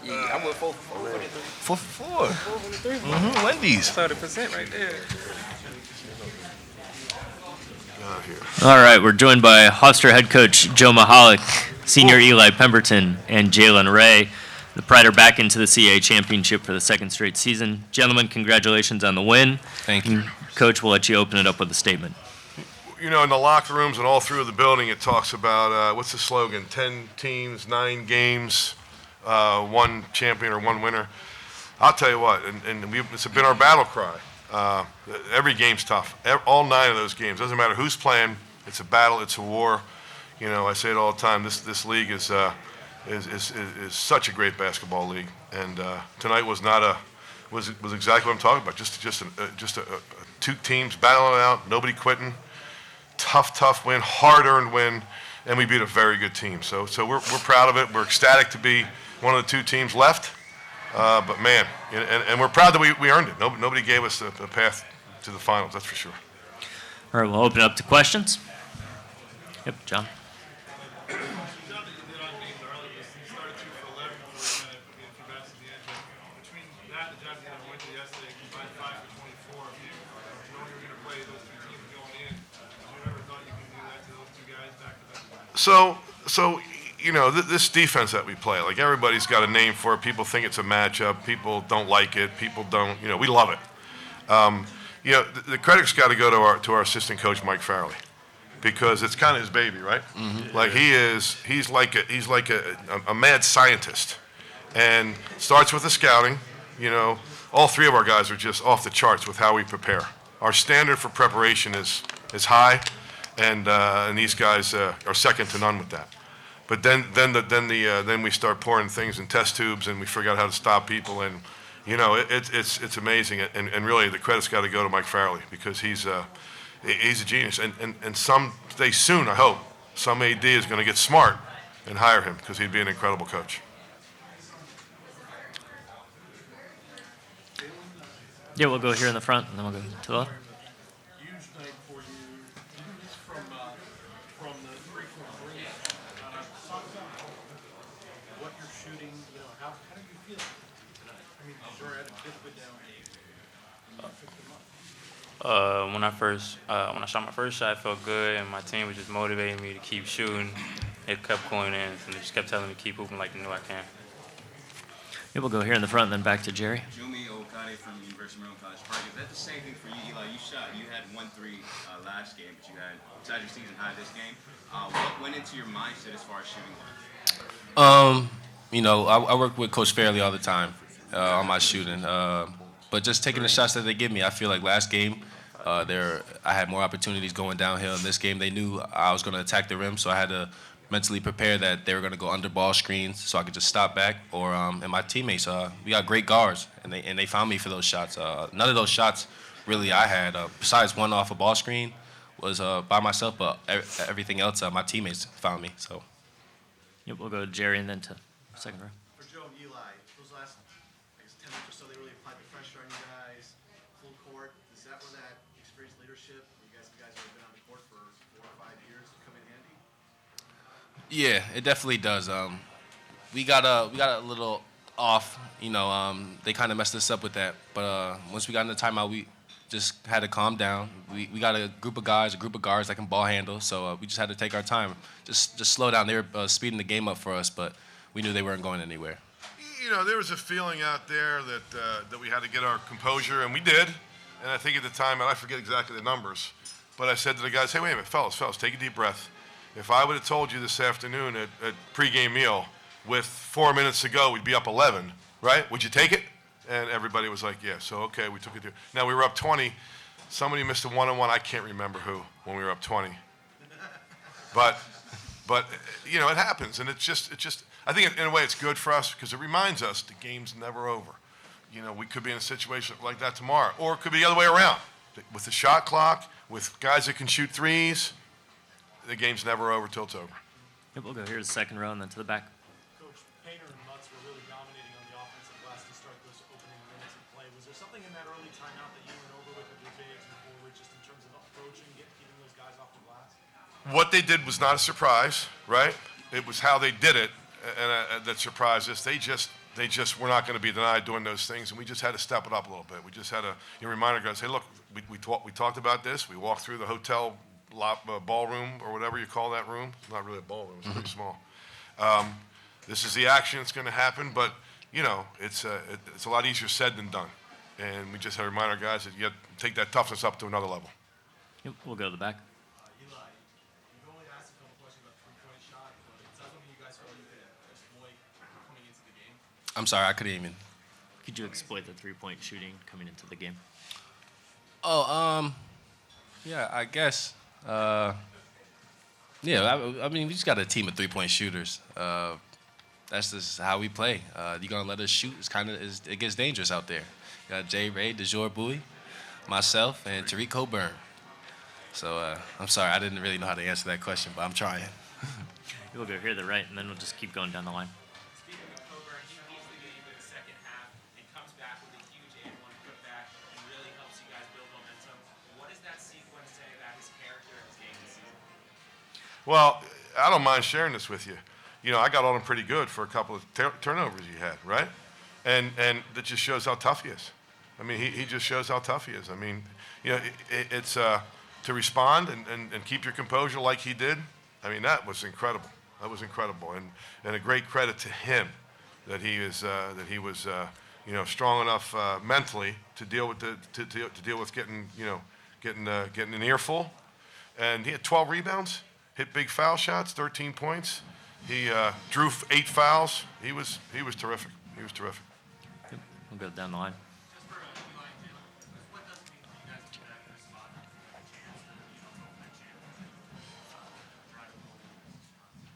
Yeah, I went 4 for 4. 4 for 4. 4 from the 3. Wendy's. 30% right there. All right, we're joined by Hofstra head coach Joe Mahalik, senior Eli Pemberton, and Jalen Ray. The Pride are back into the CAA championship for the second straight season. Gentlemen, congratulations on the win. Thank you. Coach, we'll let you open it up with a statement. You know, in the locker rooms and all through the building, it talks about, what's the slogan? 10 teams, 9 games, 1 champion or 1 winner. I'll tell you what, it's been our battle cry. Every game's tough. All 9 of those games. Doesn't matter who's playing. It's a battle. It's a war. You know, I say it all the time. This league is such a great basketball league. And tonight was exactly what I'm talking about. Just 2 teams battling it out. Nobody quitting. Tough win. Hard-earned win. And we beat a very good team. So we're proud of it. We're ecstatic to be one of the 2 teams left. But man, and we're proud that we earned it. Nobody gave us a path to the finals, that's for sure. All right, we'll open it up to questions. Yep, John. So you know, this defense that we play, like everybody's got a name for it. People think it's a matchup. People don't like it. People don't, you know, we love it. You know, the credit's got to go to our assistant coach, Mike Farley, because it's kind of his baby, right? Mm-hmm. Like he's like a mad scientist, and starts with the scouting. You know, all 3 of our guys are just off the charts with how we prepare. Our standard for preparation is high, and these guys are second to none with that. But then we start pouring things in test tubes, and we figure out how to stop people, and you know it's amazing, and really the credit's got to go to Mike Farley, because he's a genius, and someday soon, I hope, some AD is going to get smart and hire him, because he'd be an incredible coach. Yeah, we'll go here in the front, and then we'll go to the left. When I shot my first shot, I felt good, and my team was just motivating me to keep shooting. It kept going in, and they just kept telling me to keep hooping like they knew I can. Yeah, we'll go here in the front, and then back to Jerry. Jumi Okade from University of Maryland College Park. Is that the same thing for you, Eli? You had 1-3 last game, but you had, besides your season high this game. What went into your mindset as far as shooting wise? You know, I work with Coach Fairley all the time on my shooting. But just taking the shots that they give me, I feel like last game, I had more opportunities going downhill. In this game, they knew I was going to attack the rim, so I had to mentally prepare that they were going to go under ball screens, so I could just stop back. And my teammates, we got great guards, and they found me for those shots. None of those shots really I had, besides one off a ball screen, was by myself. But everything else, my teammates found me. So. Yep, we'll go to Jerry and then to second row. For Joe and Eli, those last 10 minutes or so, they really applied the pressure on you guys, full court. Is that where that experienced leadership, you guys have been on the court for 4 or 5 years, come in handy? Yeah, it definitely does. We got a little off, you know. They kind of messed us up with that, but once we got in the timeout, we just had to calm down. We got a group of guards that can ball handle, so we just had to take our time, just slow down. They were speeding the game up for us, but we knew they weren't going anywhere. You know, there was a feeling out there that we had to get our composure, and we did. And I think at the time, and I forget exactly the numbers, but I said to the guys, hey, wait a minute, fellas, take a deep breath. If I would have told you this afternoon at pregame meal with 4 minutes to go, we'd be up 11, right? Would you take it? And everybody was like, yeah. So, okay, we took it there. Now, we were up 20. Somebody missed a one-on-one. I can't remember who when we were up 20. But you know, it happens. And it's just. I think in a way it's good for us because it reminds us the game's never over. You know, we could be in a situation like that tomorrow. Or it could be the other way around. With the shot clock, with guys that can shoot threes, the game's never over till it's over. Yep, we'll go here to the second row and then to the back. Coach, Painter and Mutz were really dominating on the offensive glass to start those opening minutes of play. Was there something in that early timeout that you went over with your bigs and forward just in terms of approaching, keeping those guys off the glass? What they did was not a surprise, right? It was how they did it. that surprised us. They just were not going to be denied doing those things, and we just had to step it up a little bit. We just had to remind our guys, hey, look, we talked about this. We walked through the hotel ballroom or whatever you call that room. It's not really a ballroom. It's pretty small. This is the action that's going to happen, but it's a lot easier said than done. And we just had to remind our guys that you have to take that toughness up to another level. Yep, we'll go to the back. Eli, you've only asked a couple questions about the three-point shot, but is that something you guys felt you could exploit coming into the game? I'm sorry, I couldn't even. Could you exploit the three-point shooting coming into the game? Oh, yeah, I guess. I mean, we just got a team of three-point shooters. That's just how we play. You gonna let us shoot? It gets dangerous out there. You got Jay Ray, DeJour Bowie, myself, and Tariq Coburn. So I'm sorry, I didn't really know how to answer that question, but I'm trying. We'll go here to the right, and then we'll just keep going down the line. Speaking of Coburn, he leads the game in the second half and comes back with a huge and-one putback and really helps you guys build momentum. What does that sequence say about his character and his game this season? Well, I don't mind sharing this with you. I got on him pretty good for a couple of turnovers he had, right? And that just shows how tough he is. I mean, he just shows how tough he is. I mean, it's to respond and keep your composure like he did. I mean, that was incredible. That was incredible, and a great credit to him that he was strong enough mentally to deal with getting an earful, and he had 12 rebounds, hit big foul shots, 13 points. He drew 8 fouls. He was terrific. He was terrific. We'll go down the line. Just for Eli and Jalen, what does it mean for you guys to get back in the spot and get a chance to, go for that chance?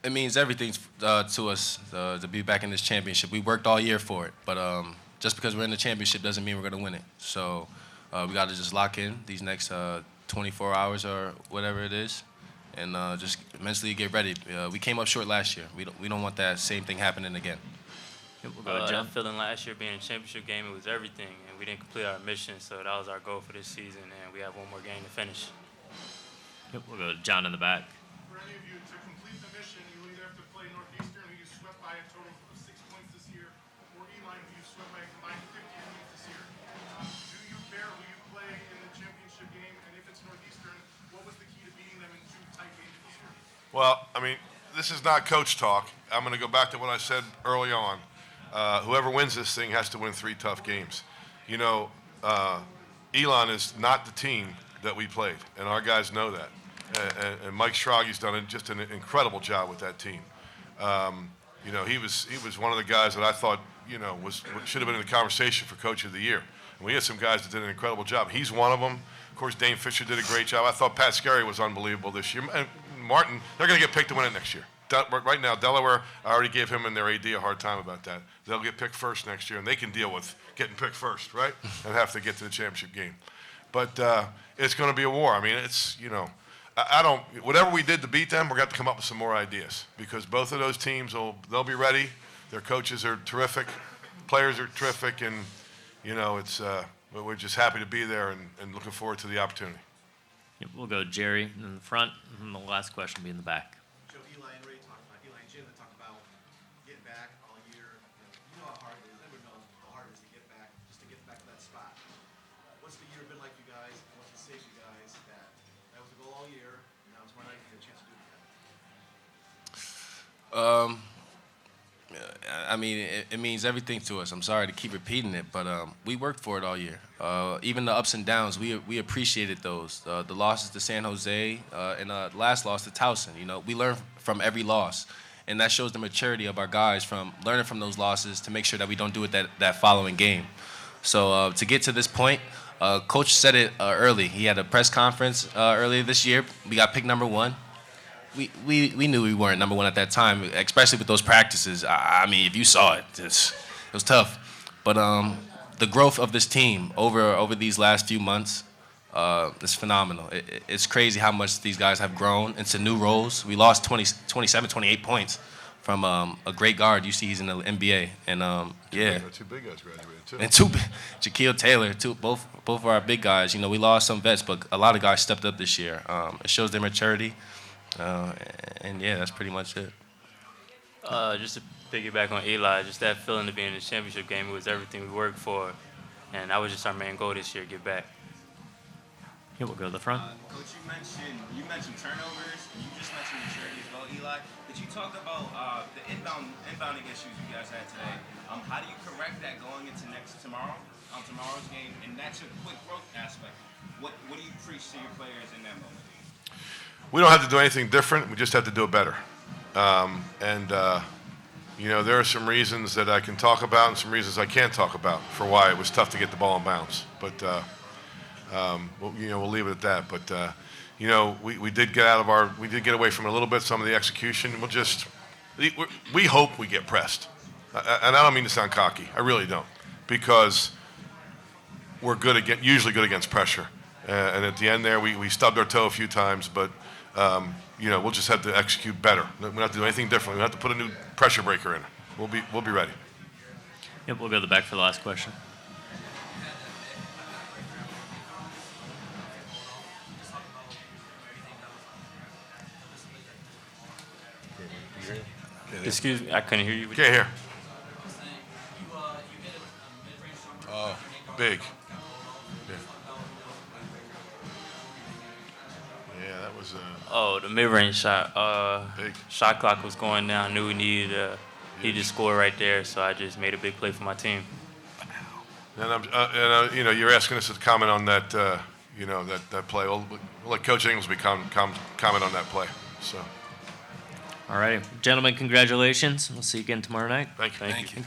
It means everything to us to be back in this championship. We worked all year for it, but just because we're in the championship doesn't mean we're going to win it. So we got to just lock in these next 24 hours or whatever it is, and just mentally get ready. We came up short last year. We don't want that same thing happening again. Yep, we'll go to John. That feeling last year being a championship game, it was everything, and we didn't complete our mission, so that was our goal for this season, and we have one more game to finish. Yep, we'll go to John in the back. For any of you, to complete the mission, you either have to play Northeastern, who you swept by a total of 6 points this year, or Eli, who you swept by a combined 50 points this year. Do you care who you play in the championship game? And if it's Northeastern, what was the key to beating them in 2 tight games this year? Well, I mean, this is not coach talk. I'm going to go back to what I said early on. Whoever wins this thing has to win 3 tough games. Elon is not the team that we played, and our guys know that. And Mike Schraggy's done just an incredible job with that team. He was one of the guys that I thought should have been in the conversation for Coach of the Year. And we had some guys that did an incredible job. He's one of them. Of course, Dane Fisher did a great job. I thought Pat Scarry was unbelievable this year. And Martin, they're going to get picked to win it next year. Right now, Delaware, I already gave him and their AD a hard time about that. They'll get picked first next year, and they can deal with getting picked first, right? And have to get to the championship game. But it's going to be a war. I mean, whatever we did to beat them, we're going to have to come up with some more ideas, because both of those teams, they'll be ready. Their coaches are terrific. Players are terrific, and, we're just happy to be there and looking forward to the opportunity. Yep, we'll go Jerry in the front, and the last question will be in the back. Joe, Eli and Ray talked about, Eli and Jalen talked about getting back all year. You know how hard it is. Everyone knows how hard it is to get back, just to get back to that spot. What's the year been like for you guys? And what's it say to you guys that was the goal all year, and now tomorrow night you get a chance to do it again? I mean, it means everything to us. I'm sorry to keep repeating it, but we worked for it all year. Even the ups and downs, we appreciated those. The losses to San Jose and the last loss to Towson. We learn from every loss, and that shows the maturity of our guys from learning from those losses to make sure that we don't do it that following game. So to get to this point, Coach said it early. He had a press conference earlier this year. We got picked number 1. We knew we weren't number 1 at that time, especially with those practices. I mean, if you saw it, it was tough. But the growth of this team over these last few months is phenomenal. It's crazy how much these guys have grown into new roles. We lost 27, 28 points from a great guard. You see he's in the NBA. And, yeah. 2 big guys graduated, too. And 2, Jaquil Taylor, both of our big guys. We lost some vets, but a lot of guys stepped up this year. It shows their maturity. And yeah, that's pretty much it. Just to piggyback on Eli, just that feeling of being in the championship game, it was everything we worked for, and that was just our main goal this year, get back. Yeah, we'll go to the front. Coach, you mentioned turnovers, and you just mentioned maturity as well, Eli. But you talked about the inbounding issues you guys had today. How do you correct that going into tomorrow's game? And that's a quick growth aspect. What do you preach to your players in that moment? We don't have to do anything different. We just have to do it better. There are some reasons that I can talk about and some reasons I can't talk about for why it was tough to get the ball in bounds. But we'll leave it at that. But we did get away from it a little bit. Some of the execution. We hope we get pressed, and I don't mean to sound cocky. I really don't, because we're usually good against pressure. And at the end there, we stubbed our toe a few times, but we'll just have to execute better. We don't have to do anything different. We have to put a new pressure breaker in. We'll be ready. Yep, we'll go to the back for the last question. Excuse me, I couldn't hear you. Can't hear. Oh, big. Yeah, that was Oh, the mid-range shot. big. Shot clock was going down. I knew we needed to score right there, so I just made a big play for my team. And you're asking us to comment on that, that play. We'll let Coach Inglesby comment on that play. So, All right, gentlemen, congratulations. We'll see you again tomorrow night. thank you. Thank you.